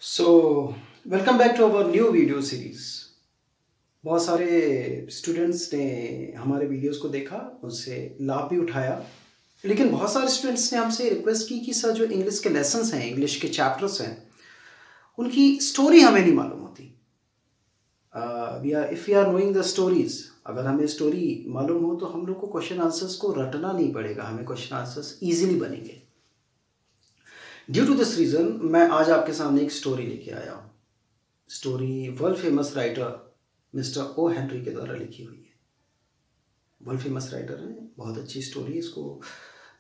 So, welcome back to our new video series. बहुत सारे students ने हमारे वीडियोस को देखा, उससे लाभ भी उठाया, लेकिन बहुत सारे स्टूडेंट्स ने हमसे रिक्वेस्ट की कि सर जो इंग्लिश के लेसन्स हैं, इंग्लिश के चैप्टर्स हैं, उनकी स्टोरी हमें नहीं मालूम होती। If we are knowing the stories, अगर हमें स्टोरी मालूम हो तो हम लोग को क्वेश्चन आंसर्स को रटना नहीं पड़ेगा, हमें क्वेश्चन आंसर्स ईजिली बनेंगे। ड्यू टू दिस रीज़न मैं आज आपके सामने एक स्टोरी लेके आया हूँ। Story world famous writer mister O Henry के द्वारा लिखी हुई है। वर्ल्ड फेमस राइटर है, बहुत अच्छी स्टोरी है। इसको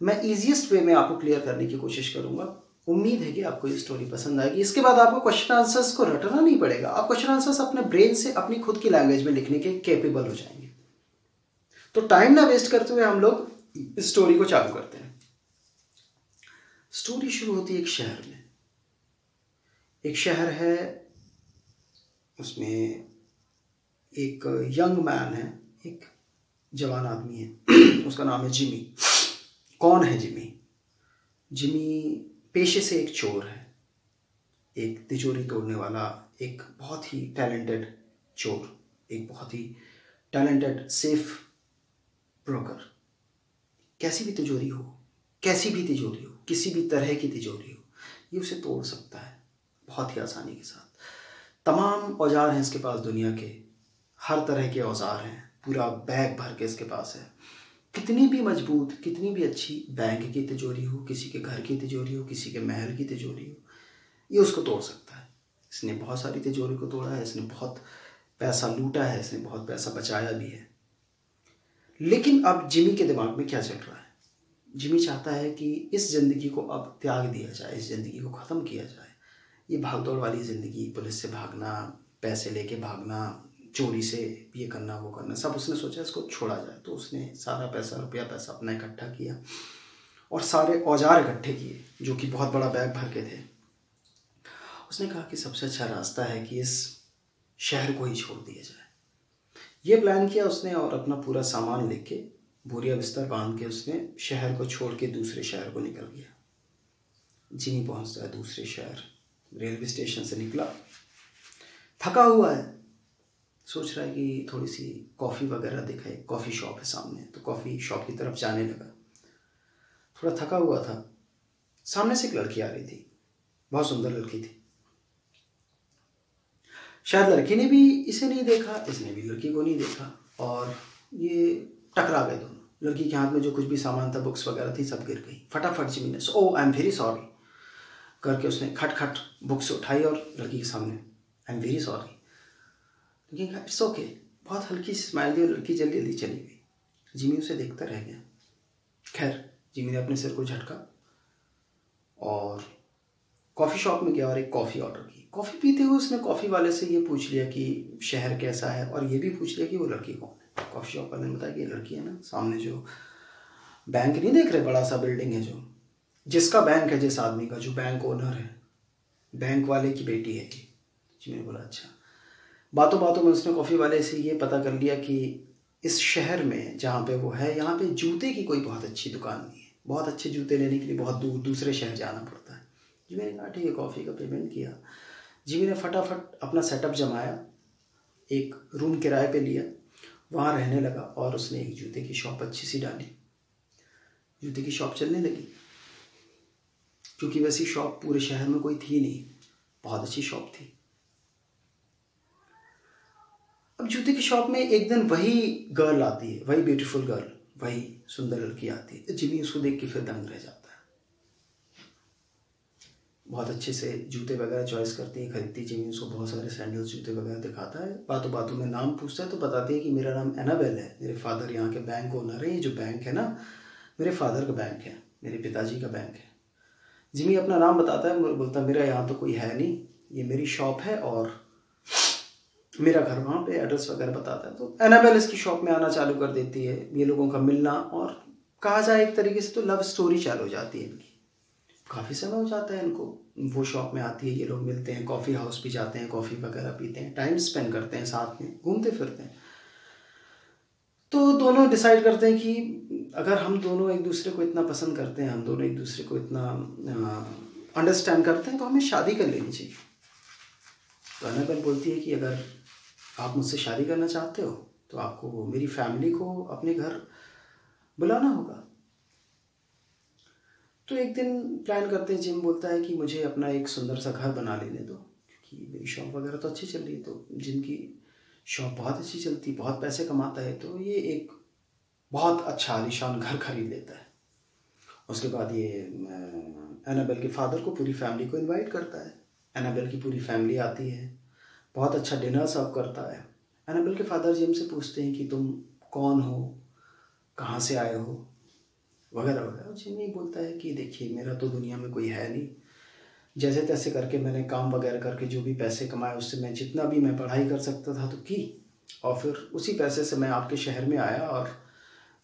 मैं ईजिएस्ट वे में आपको क्लियर करने की कोशिश करूँगा। उम्मीद है कि आपको ये स्टोरी पसंद आएगी। इसके बाद आपको क्वेश्चन आंसर्स को रटना नहीं पड़ेगा, आप क्वेश्चन आंसर्स अपने ब्रेन से अपनी खुद की लैंग्वेज में लिखने के कैपेबल हो जाएंगे। तो टाइम ना वेस्ट करते हुए हम लोग इस स्टोरी को चालू करते हैं। स्टोरी शुरू होती है एक शहर में। एक शहर है, उसमें एक यंग मैन है, एक जवान आदमी है। उसका नाम है जिमी। कौन है जिमी? जिमी पेशे से एक चोर है, एक तिजोरी तोड़ने वाला, एक बहुत ही टैलेंटेड चोर, एक बहुत ही टैलेंटेड सेफ ब्रोकर। कैसी भी तिजोरी हो, कैसी भी तिजोरी हो, किसी भी तरह की तिजोरी हो, ये उसे तोड़ सकता है बहुत ही आसानी के साथ। तमाम औजार हैं इसके पास, दुनिया के हर तरह के औजार हैं, पूरा बैग भर के इसके पास है। कितनी भी मजबूत, कितनी भी अच्छी बैंक की तिजोरी हो, किसी के घर की तिजोरी हो, किसी के महल की तिजोरी हो, ये उसको तोड़ सकता है। इसने बहुत सारी तिजोरी को तोड़ा है, इसने बहुत पैसा लूटा है, इसने बहुत पैसा बचाया भी है। लेकिन अब जिमी के दिमाग में क्या चल रहा है? जिमी चाहता है कि इस ज़िंदगी को अब त्याग दिया जाए, इस ज़िंदगी को ख़त्म किया जाए। ये भागदौड़ वाली ज़िंदगी, पुलिस से भागना, पैसे लेके भागना, चोरी से ये करना वो करना, सब उसने सोचा इसको छोड़ा जाए। तो उसने सारा पैसा, रुपया पैसा अपना इकट्ठा किया और सारे औजार इकट्ठे किए, जो कि बहुत बड़ा बैग भर के थे। उसने कहा कि सबसे अच्छा रास्ता है कि इस शहर को ही छोड़ दिया जाए। ये प्लान किया उसने और अपना पूरा सामान लेके, बोरिया बिस्तर बांध के उसने शहर को छोड़ के दूसरे शहर को निकल गया। जिमी पहुंचता है दूसरे शहर, रेलवे स्टेशन से निकला, थका हुआ है, सोच रहा है कि थोड़ी सी कॉफ़ी वगैरह दिखाए। कॉफ़ी शॉप है सामने, तो कॉफ़ी शॉप की तरफ जाने लगा। थोड़ा थका हुआ था, सामने से एक लड़की आ रही थी, बहुत सुंदर लड़की थी। शायद लड़की ने भी इसे नहीं देखा, इसने भी लड़की को नहीं देखा, और ये टकरा गए दोनों। लड़की के हाथ में जो कुछ भी सामान था, बुक्स वगैरह थी, सब गिर गई। फटाफट जिमी ने ओ आई एम वेरी सॉरी करके उसने खट खट बुक्स उठाई और लड़की के सामने, आई एम वेरी सॉरी। लेकिन इट्स ओके, बहुत हल्की सी स्माइल दी और लड़की जल्दी जल्दी चली गई। जिमी उसे देखता रह गया। खैर, जिमी ने अपने सिर को झटका और कॉफ़ी शॉप में गया और एक कॉफ़ी ऑर्डर की। कॉफ़ी पीते हुए उसने कॉफ़ी वाले से ये पूछ लिया कि शहर कैसा है, और ये भी पूछ लिया कि वो लड़की कौन है। कॉफ़ी शॉप वाले ने बताया कि ये लड़की है ना, सामने जो बैंक नहीं देख रहे, बड़ा सा बिल्डिंग है, जो जिसका बैंक है, जिस आदमी का, जो बैंक ओनर है, बैंक वाले की बेटी है ये। जिमी ने बोला अच्छा। बातों बातों में उसने कॉफ़ी वाले से ये पता कर लिया कि इस शहर में जहाँ पे वो है, यहाँ पे जूते की कोई बहुत अच्छी दुकान नहीं है। बहुत अच्छे जूते लेने के लिए बहुत दूर दूसरे शहर जाना पड़ता है। जिमी ने कहा ठीक है, कॉफ़ी का पेमेंट किया। जिमी ने फटाफट अपना सेटअप जमाया, एक रूम किराए पे लिया, वहाँ रहने लगा और उसने एक जूते की शॉप अच्छी सी डाली। जूते की शॉप चलने लगी, क्योंकि वैसी शॉप पूरे शहर में कोई थी नहीं, बहुत अच्छी शॉप थी। अब जूते की शॉप में एक दिन वही गर्ल आती है, वही ब्यूटीफुल गर्ल, वही सुंदर लड़की आती है। जिमी उसको देख के फिर दंग रह जाता है। बहुत अच्छे से जूते वगैरह चॉइस करती है, खरीदती। जिमी उसको बहुत सारे सैंडल्स, जूते वगैरह दिखाता है। बातों बातों में नाम पूछता है तो बताती है कि मेरा नाम एनाबेल है, मेरे फादर यहाँ के बैंक ओनर है, ये जो बैंक है ना, मेरे फादर का बैंक है, मेरे पिताजी का बैंक है। जिमी अपना नाम बताता है, बोलता मेरा यहाँ तो कोई है नहीं, ये मेरी शॉप है और मेरा घर वहाँ पे, एड्रेस वगैरह बताता है। तो एनाबेल इसकी शॉप में आना चालू कर देती है, ये लोगों का मिलना, और कहा जाए एक तरीके से तो लव स्टोरी चालू हो जाती है इनकी। काफ़ी समय हो जाता है इनको, वो शॉप में आती है, ये लोग मिलते हैं, कॉफ़ी हाउस भी जाते हैं, कॉफ़ी वगैरह पीते हैं, टाइम स्पेंड करते हैं, साथ में घूमते फिरते हैं। तो दोनों डिसाइड करते हैं कि अगर हम दोनों एक दूसरे को इतना पसंद करते हैं, हम दोनों एक दूसरे को इतना अंडरस्टैंड करते हैं, तो हमें शादी कर लेनी चाहिए। तो एनाबेल बोलती है कि अगर आप मुझसे शादी करना चाहते हो तो आपको मेरी फैमिली को अपने घर बुलाना होगा। तो एक दिन प्लान करते हैं, जिम बोलता है कि मुझे अपना एक सुंदर सा घर बना लेने दो, क्योंकि मेरी शॉप वगैरह तो अच्छी चल रही है। तो जिम की शॉप बहुत अच्छी चलती, बहुत पैसे कमाता है, तो ये एक बहुत अच्छा आलीशान घर खरीद लेता है। उसके बाद ये एनाबेल के फादर को, पूरी फैमिली को इनवाइट करता है। एनाबेल की पूरी फैमिली आती है, बहुत अच्छा डिनर सर्व करता है। एनाबेल के फादर जिम से पूछते हैं कि तुम कौन हो, कहाँ से आए हो, वगैरह वगैरह। जिमी बोलता है कि देखिए, मेरा तो दुनिया में कोई है नहीं, जैसे तैसे करके मैंने काम वगैरह करके जो भी पैसे कमाए उससे मैं जितना भी मैं पढ़ाई कर सकता था तो की, और फिर उसी पैसे से मैं आपके शहर में आया और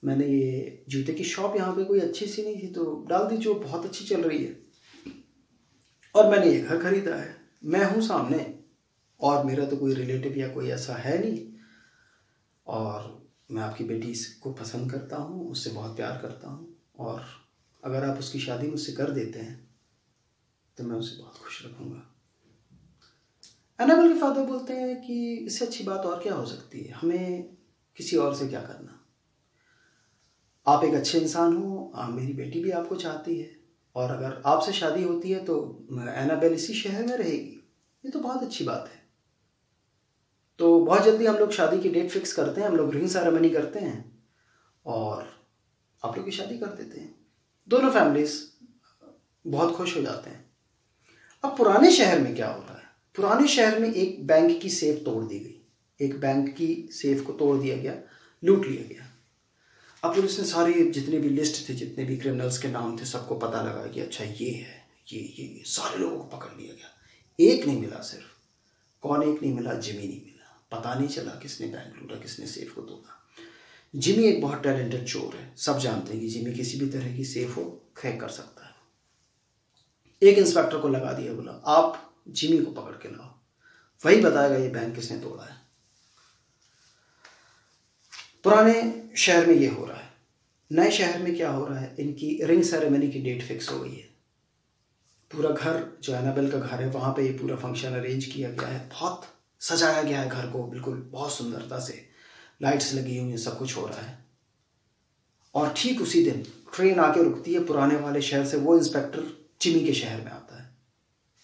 मैंने ये जूते की शॉप यहाँ पे कोई अच्छी सी नहीं थी तो डाल दी, जो बहुत अच्छी चल रही है, और मैंने ये घर खरीदा है। मैं हूँ सामने और मेरा तो कोई रिलेटिव या कोई ऐसा है नहीं, और मैं आपकी बेटी को पसंद करता हूँ, उससे बहुत प्यार करता हूँ, और अगर आप उसकी शादी मुझसे कर देते हैं तो मैं उसे बहुत खुश रखूँगा। एनाबेल के फादर बोलते हैं कि इससे अच्छी बात और क्या हो सकती है, हमें किसी और से क्या करना। आप एक अच्छे इंसान हो, मेरी बेटी भी आपको चाहती है, और अगर आपसे शादी होती है तो एनाबेल इसी शहर में रहेगी, ये तो बहुत अच्छी बात है। तो बहुत जल्दी हम लोग शादी की डेट फिक्स करते हैं, हम लोग रिंग सेरेमनी करते हैं और आप लोग की शादी कर देते हैं। दोनों फैमिलीज बहुत खुश हो जाते हैं। अब पुराने शहर में क्या होता है, पुराने शहर में एक बैंक की सेफ तोड़ दी गई, एक बैंक की सेफ को तोड़ दिया गया, लूट लिया गया। अब पुलिस ने सारे जितने भी लिस्ट थे, जितने भी क्रिमिनल्स के नाम थे, सबको पता लगा कि अच्छा ये है, ये सारे लोगों को पकड़ लिया गया। एक नहीं मिला, सिर्फ कौन एक नहीं मिला, जिमी नहीं मिला। पता नहीं चला किसने बैंक लूटा, किसने सेफ को तोड़ा। जिमी एक बहुत टैलेंटेड चोर है, सब जानते हैं कि जिमी किसी भी तरह की सेफ हो क्रैक कर सकता है। एक इंस्पेक्टर को लगा दिया, बोला आप जिमी को पकड़ के लाओ, वही बताएगा ये बैंक किसने तोड़ा है। पुराने शहर में ये हो रहा है। नए शहर में क्या हो रहा है, इनकी रिंग सेरेमनी की डेट फिक्स हो गई है। पूरा घर जो एनाबेल का घर है वहाँ पे ये पूरा फंक्शन अरेंज किया गया है, बहुत सजाया गया है घर को, बिल्कुल बहुत सुंदरता से, लाइट्स लगी हुई हैं, सब कुछ हो रहा है। और ठीक उसी दिन ट्रेन आके रुकती है पुराने वाले शहर से। वो इंस्पेक्टर जिमी के शहर में आता है,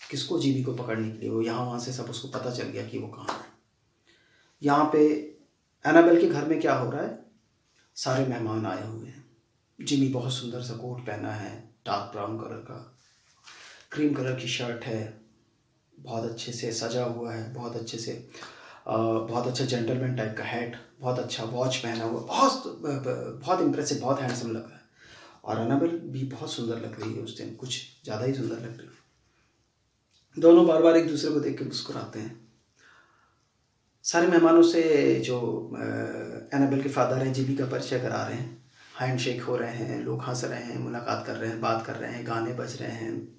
किसको, जिमी को पकड़ने के लिए। वो यहाँ वहाँ से सब उसको पता चल गया कि वो कहाँ है। यहाँ पे एनाबेल के घर में क्या हो रहा है, सारे मेहमान आए हुए हैं। जिमी बहुत सुंदर सा कोट पहना है, डार्क ब्राउन कलर का, क्रीम कलर की शर्ट है, बहुत अच्छे से सजा हुआ है, बहुत अच्छे से बहुत अच्छा जेंटलमैन टाइप का हैट, बहुत अच्छा वॉच पहना हुआ, बहुत इंप्रेसिव, बहुत हैंडसम लग रहा है। और एनाबेल भी बहुत सुंदर लग रही है उस दिन, कुछ ज़्यादा ही सुंदर लग रही है। दोनों बार बार एक दूसरे को देख के मुस्कुराते हैं। सारे मेहमानों से जो एनाबेल के फादर हैं जिमी का परिचय करा रहे हैं, हैंडशेक हो रहे हैं, लोग हंस रहे हैं, मुलाकात कर रहे हैं, बात कर रहे हैं, गाने बज रहे हैं,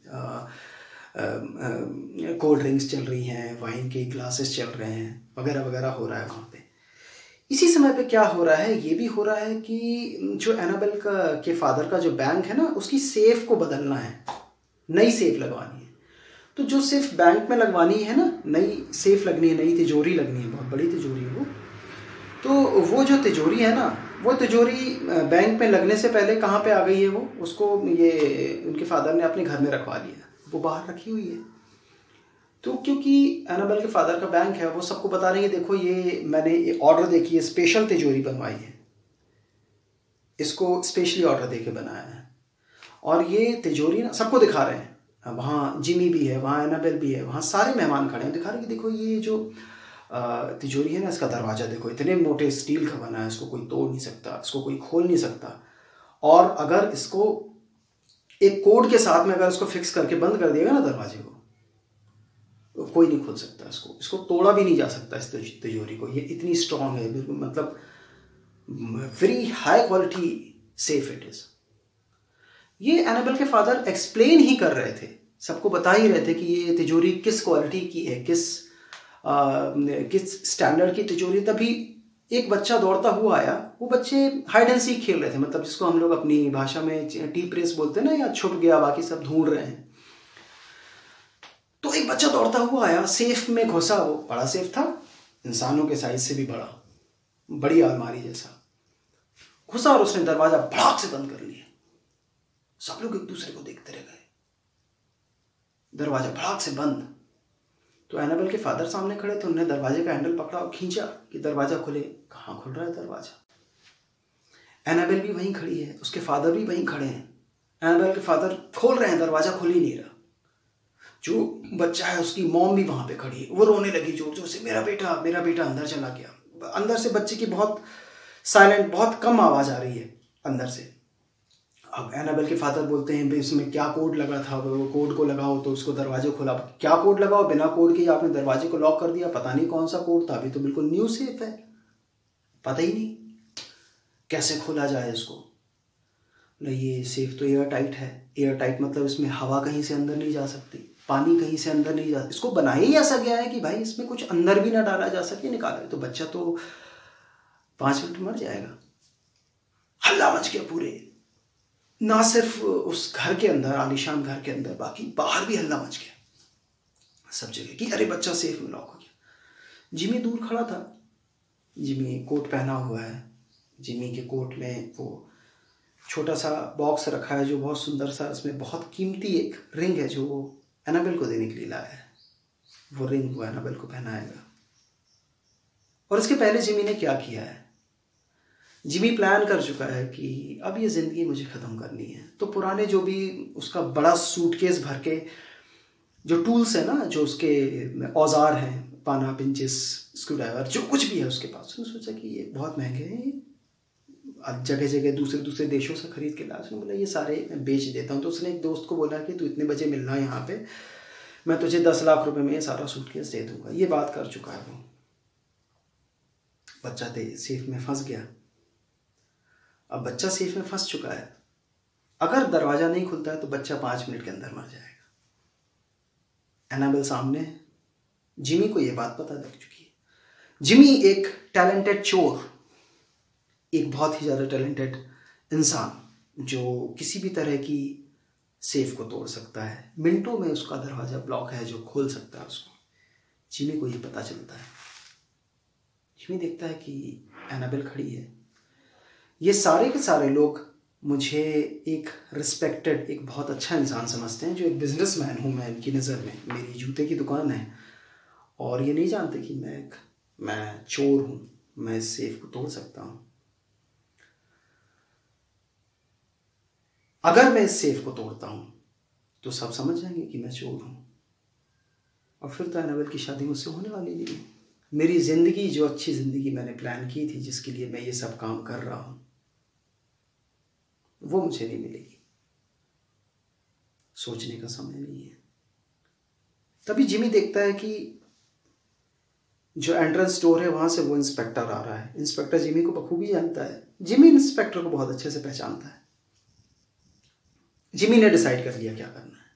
कोल्ड ड्रिंक्स चल रही हैं, वाइन के ग्लासेस चल रहे हैं, वगैरह वगैरह हो रहा है वहाँ पे। इसी समय पे क्या हो रहा है, ये भी हो रहा है कि जो एनाबेल के फादर का जो बैंक है ना, उसकी सेफ को बदलना है, नई सेफ लगवानी है। तो जो सेफ बैंक में लगवानी है ना, नई सेफ लगनी है, नई तिजोरी लगनी है, बहुत बड़ी तिजोरी है वो। तो वो जो तिजोरी है ना, वो तिजोरी बैंक में लगने से पहले कहाँ पे आ गई है, वो उसको ये उनके फादर ने अपने घर में रखवा लिया, वो बाहर रखी हुई है। तो क्योंकि एनाबेल के फादर का बैंक है, वो सबको बता रहे हैं देखो ये मैंने ऑर्डर देखी है, स्पेशल तिजोरी बनवाई है, इसको स्पेशली ऑर्डर देके बनाया है। और ये तिजोरी ना सबको दिखा रहे हैं, वहाँ जिमी भी है, वहाँ एनाबेल भी है, वहाँ सारे मेहमान खड़े हैं, दिखा रहे हैं कि देखो ये जो तिजोरी है ना, इसका दरवाज़ा देखो, इतने मोटे स्टील का बना है, इसको कोई तोड़ नहीं सकता, इसको कोई खोल नहीं सकता। और अगर इसको एक कोड के साथ में अगर इसको फिक्स करके बंद कर दिएगा ना दरवाजे को, तो कोई नहीं खोल सकता इसको तोड़ा भी नहीं जा सकता इस तिजोरी को। ये इतनी स्ट्रॉन्ग है, बिल्कुल मतलब very high quality safe it is. ये एनाबेल के फादर एक्सप्लेन ही कर रहे थे, सबको बता ही रहे थे कि ये तिजोरी किस क्वालिटी की है, किस स्टैंडर्ड की तिजोरी। तभी एक बच्चा दौड़ता हुआ आया, वो बच्चे हाइड एंड सीक खेल रहे थे, मतलब जिसको हम लोग अपनी भाषा में टी प्रेस बोलते हैं ना, या छुप गया, बाकी सब ढूंढ रहे हैं। तो तो एक बच्चा दौड़ता हुआ आया, सेफ में घुसा। वो बड़ा सेफ था, इंसानों के साइज से भी बड़ा, बड़ी अलमारी जैसा घुसा, और उसने दरवाजा भड़ाक से बंद कर लिया। सब लोग एक दूसरे को देखते रह गए। दरवाजा भड़ाक से बंद। तो एनाबेल के फादर सामने खड़े थे, उन्होंने दरवाजे का हैंडल पकड़ा और खींचा कि दरवाजा खुले। कहाँ खुल रहा है दरवाजा? एनाबेल भी वहीं खड़ी है, उसके फादर भी वहीं खड़े हैं। एनाबेल के फादर खोल रहे हैं, दरवाजा खुल ही नहीं रहा। जो बच्चा है उसकी मॉम भी वहां पे खड़ी है, वो रोने लगी जोर जोर से, मेरा बेटा अंदर चला गया। अंदर से बच्चे की बहुत साइलेंट, बहुत कम आवाज आ रही है अंदर से। अब एनाबेल के फादर बोलते हैं, इसमें क्या कोड लगा था, वो कोड को लगाओ तो उसको दरवाजे खुला। क्या कोड लगाओ? बिना कोड के आपने दरवाजे को लॉक कर दिया। पता नहीं कौन सा कोड था, अभी तो बिल्कुल न्यू सेफ है, पता ही नहीं कैसे खोला जाए इसको। ये सेफ तो एयर टाइट है। एयर टाइट मतलब इसमें हवा कहीं से अंदर नहीं जा सकती, पानी कहीं से अंदर नहीं जा। इसको बनाया ही ऐसा गया है कि भाई इसमें कुछ अंदर भी ना डाला जा सके, निकाला तो बच्चा तो 5 मिनट मर जाएगा। हल्ला मच गया पूरे, ना सिर्फ उस घर के अंदर, आलीशान घर के अंदर, बाकी बाहर भी हल्ला मच गया सब जगह कि अरे बच्चा सेफ में लॉक हो गया। जिमी दूर खड़ा था। जिमी कोट पहना हुआ है। जिमी के कोट में वो छोटा सा बॉक्स रखा है जो बहुत सुंदर सा, इसमें बहुत कीमती एक रिंग है जो वो एनाबेल को देने के लिए लाया है। वो रिंग वो एनाबेल को पहनाएगा। और इसके पहले जिमी ने क्या किया है? जिमी प्लान कर चुका है कि अब ये जिंदगी मुझे खत्म करनी है। तो पुराने जो भी उसका बड़ा सूटकेस भर के जो टूल्स है ना, जो उसके औजार हैं, पाना, पिंचेस, स्क्रू ड्राइवर, जो कुछ भी है उसके पास, उसने सोचा कि ये बहुत महंगे हैं, जगह जगह दूसरे देशों से खरीद के ला। उसने बोला ये सारे मैं बेच देता हूँ। तो उसने एक दोस्त को बोला कि तू इतने बजे मिलना यहाँ पे, मैं तुझे 10 लाख रुपए में ये सारा सूटकेस दे दूंगा। ये बात कर चुका है वो। बच्चा सेफ में फंस गया। अब बच्चा सेफ में फंस चुका है। अगर दरवाजा नहीं खुलता है तो बच्चा 5 मिनट के अंदर मर जाएगा। एनाबेल सामने है। जिमी को यह बात पता लग चुकी है। जिमी एक टैलेंटेड चोर, एक बहुत ही ज़्यादा टैलेंटेड इंसान जो किसी भी तरह की सेफ को तोड़ सकता है। मिनटों में उसका दरवाज़ा ब्लॉक है जो खोल सकता है उसको। जिमी को ये पता चलता है। जिमी देखता है कि एनाबेल खड़ी है। ये सारे के सारे लोग मुझे एक रिस्पेक्टेड, एक बहुत अच्छा इंसान समझते हैं, जो एक बिजनेसमैन हूँ मैं इनकी नज़र में। मेरी जूते की दुकान है और ये नहीं जानते कि मैं चोर हूँ, मैं इस सेफ को तोड़ सकता हूँ। अगर मैं इस सेफ को तोड़ता हूँ तो सब समझ जाएंगे कि मैं चोर हूँ, और फिर तो एनाबेल की शादी मुझसे होने वाली नहीं है। मेरी ज़िंदगी, जो अच्छी ज़िंदगी मैंने प्लान की थी, जिसके लिए मैं ये सब काम कर रहा हूँ, वो मुझे नहीं मिलेगी। सोचने का समय नहीं है। तभी जिमी देखता है कि जो एंट्रेंस डोर है वहां से वो इंस्पेक्टर आ रहा है। इंस्पेक्टर जिमी को बखूबी जानता है। जिमी इंस्पेक्टर को बहुत अच्छे से पहचानता है। जिमी ने डिसाइड कर लिया क्या करना है।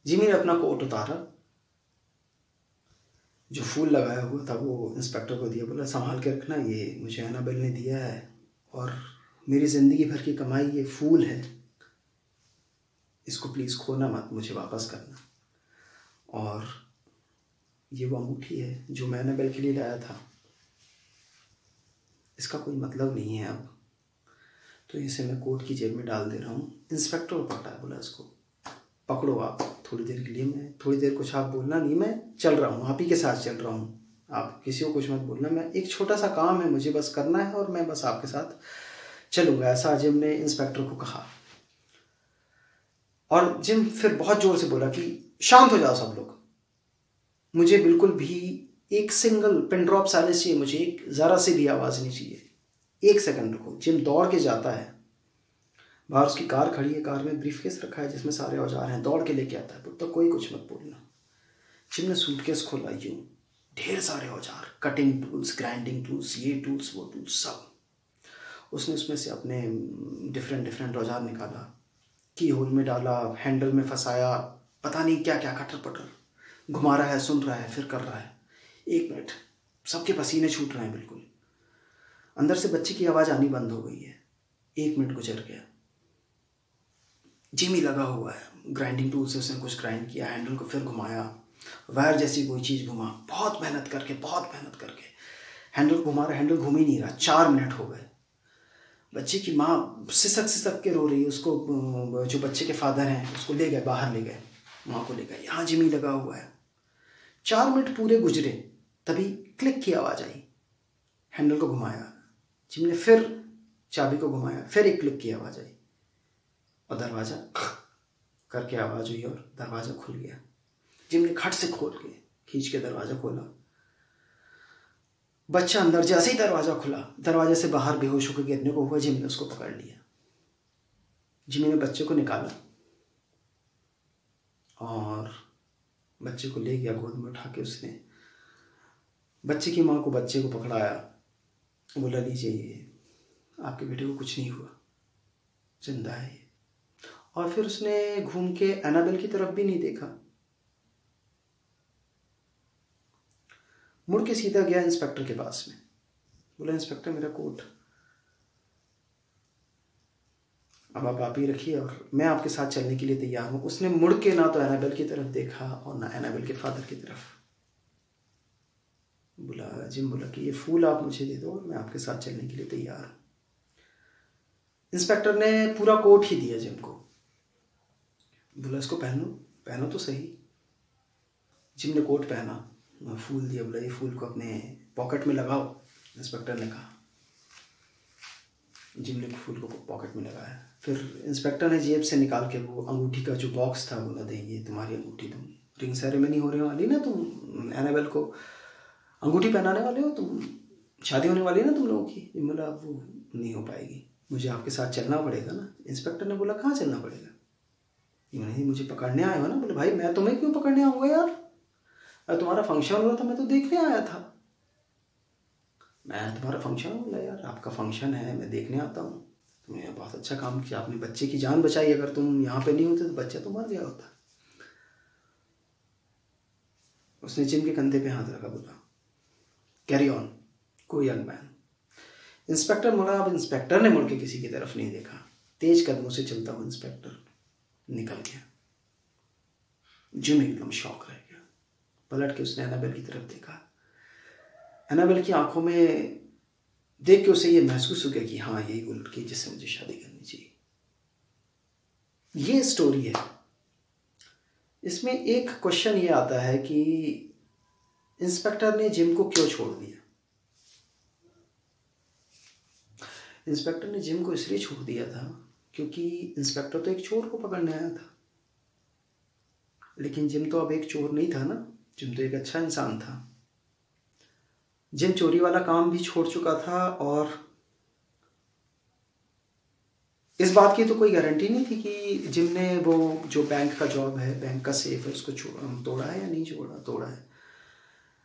जिमी ने अपना कोट उतारा, जो फूल लगाया हुआ था वो इंस्पेक्टर को दिया। बोला संभाल के रखना, ये मुझे एनाबेल ने दिया है और मेरी ज़िंदगी भर की कमाई ये फूल है, इसको प्लीज़ खोना मत, मुझे वापस करना। और ये वो अंगूठी है जो मैं एनाबेल के लिए लाया था, इसका कोई मतलब नहीं है अब, तो इसे मैं कोट की जेब में डाल दे रहा हूँ। इंस्पेक्टर को पकड़ा, बोला इसको पकड़ो आप थोड़ी देर के लिए, मैं थोड़ी देर कुछ आप बोलना नहीं, मैं चल रहा हूँ, आप ही के साथ चल रहा हूँ, आप किसी को कुछ मत बोलना, मैं एक छोटा सा काम है मुझे बस करना है और मैं बस आपके साथ चलूँगा। ऐसा जिम ने इंस्पेक्टर को कहा। और जिम फिर बहुत ज़ोर से बोला कि शांत हो जाओ सब लोग, मुझे बिल्कुल भी एक सिंगल पिन ड्रॉप साइलेंस चाहिए, मुझे एक ज़रा से भी आवाज़ नहीं चाहिए, 1 सेकंड रुको। जिम दौड़ के जाता है, बाहर उसकी कार खड़ी है, कार में ब्रीफकेस रखा है जिसमें सारे औजार हैं, दौड़ के लेके आता है। बोलता कोई कुछ मत बोलना। जिम ने सूटकेस खोला, यूँ ढेर सारे औजार, कटिंग टूल्स, ग्राइंडिंग टूल्स, ये टूल्स वो टूल्स, सब उसने उसमें से अपने डिफरेंट औजार निकाला, की होल में डाला, हैंडल में फंसाया, पता नहीं क्या क्या, कटर पटर घुमा रहा है, सुन रहा है, फिर कर रहा है। 1 मिनट, सबके पसीने छूट रहे हैं बिल्कुल। अंदर से बच्चे की आवाज़ आनी बंद हो गई है। 1 मिनट गुजर गया। जिमी लगा हुआ है, ग्राइंडिंग टूल से उसने कुछ ग्राइंड किया, हैंडल को फिर घुमाया, वायर जैसी कोई चीज़ घुमा, बहुत मेहनत करके हैंडल घुमा रहा, हैंडल घूम ही नहीं रहा। 4 मिनट हो गए। बच्चे की माँ सिसक के रो रही है। उसको जो बच्चे के फादर हैं उसको ले गए, बाहर ले गए, माँ को ले गए, यहाँ जिमी लगा हुआ है। 4 मिनट पूरे गुजरे, तभी क्लिक की आवाज़ आई। हैंडल को घुमाया, जिमी ने फिर चाबी को घुमाया, फिर एक क्लिक की आवाज़ आई और दरवाज़ा करके आवाज़ हुई और दरवाज़ा खुल गया। जिमी ने खट से खींच के दरवाज़ा खोला। बच्चा अंदर, जैसे ही दरवाज़ा खुला, दरवाजे से बाहर बेहोश होकर गिरने को हुआ। जिमी ने उसको पकड़ लिया। जिमी ने बच्चे को निकाला और बच्चे को ले गया, गोद में उठा के उसने बच्चे की माँ को बच्चे को पकड़ाया, बोला लीजिए ये आपके बेटे को कुछ नहीं हुआ, जिंदा है ये। और फिर उसने घूम के एनाबेल की तरफ भी नहीं देखा, मुड़ के सीधा गया इंस्पेक्टर के पास में। बोला इंस्पेक्टर मेरा कोट अब आप ही रखिए और मैं आपके साथ चलने के लिए तैयार हूँ। उसने मुड़ के ना तो एनाबेल की तरफ देखा और ना एनाबेल के फादर की तरफ। जिम बोला कि ये फूल आप मुझे दे दो और मैं आपके साथ चलने के लिए तैयार हूँ। इंस्पेक्टर ने पूरा कोट ही दिया जिम को। बोला इसको पहनो तो सही। जिम ने कोट पहना, फूल दिया, बोला ये फूल को अपने पॉकेट में लगाओ। इंस्पेक्टर ने कहा। जिम ने फूल को पॉकेट में लगाया। फिर इंस्पेक्टर ने जेब से निकाल के वो अंगूठी का जो बॉक्स था बोला दे ये तुम्हारी अंगूठी, तुम रिंग सेरेमनी होने वाली ना, तुम एनाबेल को अंगूठी पहनाने वाले हो, तुम शादी होने वाली है ना तुम लोगों की। बोला अब वो नहीं हो पाएगी, मुझे आपके साथ चलना पड़ेगा ना। इंस्पेक्टर ने बोला कहाँ चलना पड़ेगा? नहीं मुझे पकड़ने आए हो ना। बोले भाई मैं तुम्हें क्यों पकड़ने आऊँगा यार, तुम्हारा फंक्शन हो रहा था, मैं तो देखने आया था। मैं तुम्हारा फंक्शन हो? बोला यार आपका फंक्शन है, मैं देखने आता हूँ। तुमने बहुत अच्छा काम किया, आपने बच्चे की जान बचाई। अगर तुम यहाँ पे नहीं होते तो बच्चा तो मर गया होता। उसने जिम के कंधे पे हाथ रखा, बोला carry on go young man. Inspector मुड़ा। अब इंस्पेक्टर ने मुड़ के किसी की तरफ नहीं देखा। तेज कदमों से चलता हुआ इंस्पेक्टर निकल गया। जिम एकदम शॉक रह गया। पलट के उसने एनाबेल की तरफ देखा। एनाबेल की आंखों में देख के उसे ये महसूस हो गया कि हाँ यही वो लड़की जिससे मुझे शादी करनी चाहिए। ये स्टोरी है। इसमें एक क्वेश्चन ये आता है कि इंस्पेक्टर ने जिम को क्यों छोड़ दिया? इंस्पेक्टर ने जिम को इसलिए छोड़ दिया था क्योंकि इंस्पेक्टर तो एक चोर को पकड़ने आया था, लेकिन जिम तो अब एक चोर नहीं था ना। जिम तो एक अच्छा इंसान था। जिम चोरी वाला काम भी छोड़ चुका था और इस बात की तो कोई गारंटी नहीं थी कि जिम ने वो जो बैंक का जॉब है, बैंक का सेफ है, उसको तोड़ा है या नहीं तोड़ा है।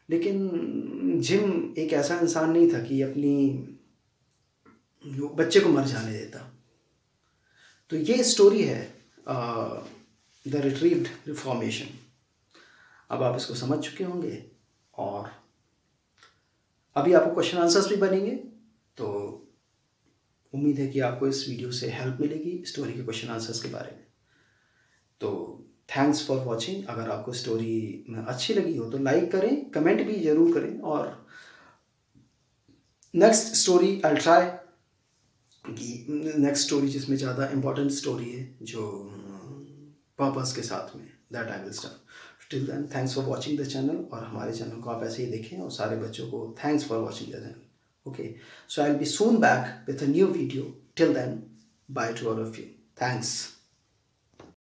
लेकिन जिम एक ऐसा इंसान नहीं था कि अपनी बच्चे को मर जाने देता। तो ये स्टोरी है द रिट्रीव्ड रिफॉर्मेशन। अब आप इसको समझ चुके होंगे और अभी आपको क्वेश्चन आंसर्स भी बनेंगे। तो उम्मीद है कि आपको इस वीडियो से हेल्प मिलेगी स्टोरी के क्वेश्चन आंसर्स के बारे में। तो थैंक्स फॉर वॉचिंग। अगर आपको स्टोरी अच्छी लगी हो तो लाइक करें, कमेंट भी ज़रूर करें और नेक्स्ट स्टोरी आई ट्राई कि नेक्स्ट स्टोरी जिसमें ज़्यादा इम्पोर्टेंट स्टोरी है जो पर्पस के साथ में, that I will start. Till then thanks for watching the channel और हमारे चैनल को आप ऐसे ही देखें और सारे बच्चों को thanks for watching the channel. Okay, so I'll be soon back with a new video. Till then, bye to all of you. Thanks.